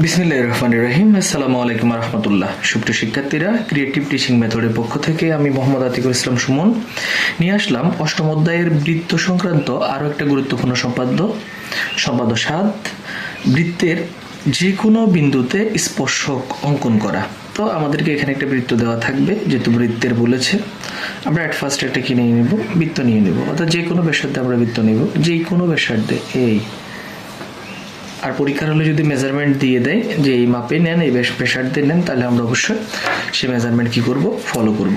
বিসমিল্লাহির রহমানির রহিম। আসসালামু আলাইকুম রহমতুল্লাহ। সুপ্রিয় শিক্ষার্থীরা, ক্রিয়েটিভ টিচিং মেথডের পক্ষ থেকে আমি মোহাম্মদ আতিকুল ইসলাম সুমন নিয়ে আসলাম অষ্টম অধ্যায়ের বৃত্ত সংক্রান্ত আরও একটা গুরুত্বপূর্ণ সম্পাদ্য 7, বৃত্তের যে কোনো বিন্দুতে স্পর্শক অঙ্কন করা। তো আমাদেরকে এখানে একটা বৃত্ত দেওয়া থাকবে, যেহেতু বৃত্তের বলেছে আমরা অ্যাট ফার্স্ট একটা কি নিয়ে নেব, বৃত্ত নিয়ে নেব, অর্থাৎ যে কোনো ব্যাসার্ধে আমরা বৃত্ত নেব, যে কোনো ব্যাসার্ধে। আর পরীক্ষার হলে যদি মেজারমেন্ট দিয়ে দেয় যে এই মাপে নেন, এই ব্যাসার্ধে নেন, তাহলে আমরা অবশ্যই সে মেজারমেন্ট কি করব, ফলো করব।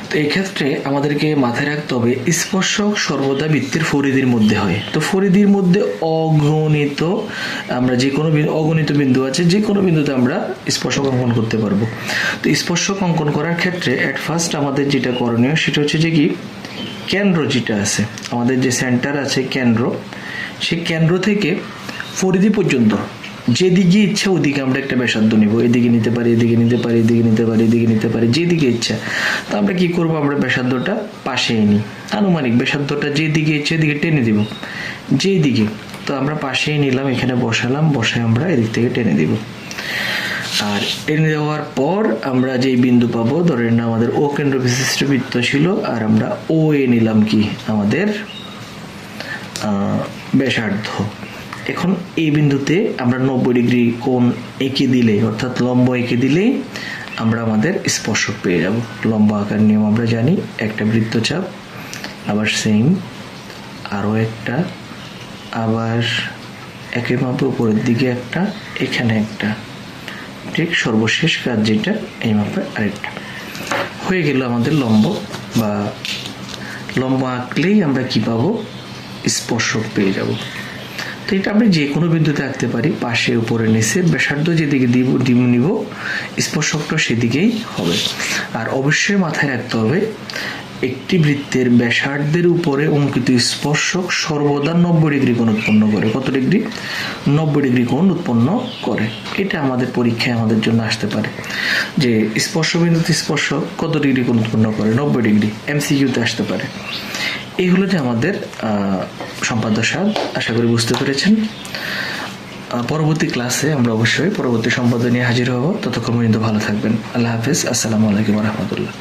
তো এই ক্ষেত্রে আমাদেরকে মাথায় রাখতে হবে স্পর্শক সর্বদা বৃত্তের পরিধির মধ্যে হয়। তো পরিধির মধ্যে অগণিত আমরা যে কোনো অগণিত বিন্দু আছে, যে কোনো বিন্দুতে আমরা স্পর্শক অঙ্কন করতে পারবো। তো স্পর্শক অঙ্কন করার ক্ষেত্রে অ্যাট ফার্স্ট আমাদের যেটা করণীয় সেটা হচ্ছে যে কি, কেন্দ্র যেটা আছে, আমাদের যে সেন্টার আছে কেন্দ্র, সেই কেন্দ্র থেকে পরিধি পর্যন্ত যেদিকে ইচ্ছা ওদিকে আমরা একটা ব্যাসার্ধ নিব। এদিকে নিতে পারি, এদিকে নিতে পারি, এদিকে নিতে পারি, এদিকে নিতে পারি, যেদিকে ইচ্ছা। তো আমরা কি করব, আমরা ব্যাসার্ধটা পাশে নিই, আনুমানিক ব্যাসার্ধটা যেদিকে ইচ্ছে এদিকে টেনে দিব, যেদিকে। তো আমরা পাশেই নিলাম, এখানে বসালাম, বসে আমরা এদিক থেকে টেনে দিব। আর টেনে দেওয়ার পর আমরা যেই বিন্দু পাবো, ধরেন না আমাদের ও কেন্দ্র বিশিষ্ট বৃত্ত ছিল, আর আমরা ও এ নিলাম কি আমাদের ব্যাসার্ধ। এখন এই বিন্দুতে আমরা 90 ডিগ্রি কোণ এঁকে দিলে, অর্থাৎ লম্ব এঁকে দিলেই আমরা আমাদের স্পর্শক পেয়ে যাব। লম্ব আকার নিয়ম আমরা জানি, একটা বৃত্তচাপ, আবার সেম আরও একটা, আবার একই মাপে উপরের দিকে একটা, এখানে একটা, ঠিক সর্বশেষ কাজ যেটা এই মাপে আরেকটা। হয়ে গেল আমাদের লম্ব, বা লম্ব আঁকলেই আমরা কি পাবো, স্পর্শক পেয়ে যাব। তো এটা আমরা যে কোনো বিন্দুতে আঁকতে পারি, পাশে উপরে নিচে, ব্যাসার্ধ যেদিকে নিব স্পর্শকটা সেদিকেই হবে। আর অবশ্যই মাথায় রাখতে হবে একটি বৃত্তের ব্যাসার্ধের উপরে অঙ্কিত স্পর্শক সর্বদা 90 ডিগ্রি কোণ উৎপন্ন করে। কত ডিগ্রি? 90 ডিগ্রি কোণ উৎপন্ন করে। এটা আমাদের পরীক্ষায় আমাদের জন্য আসতে পারে যে স্পর্শ বিন্দুতে স্পর্শক কত ডিগ্রি কোণ উৎপন্ন করে, 90 ডিগ্রি। এমসিকিউতে আসতে পারে। এই হলো যে আমাদের সম্পাদ্য 7। আশা করি বুঝতে পেরেছেন। পরবর্তী ক্লাসে আমরা অবশ্যই পরবর্তী সম্পাদ্য নিয়ে হাজির হব। ততক্ষণ পর্যন্ত ভালো থাকবেন। আল্লাহ হাফেজ। আসসালামু আলাইকুম রহমতুল্লাহ।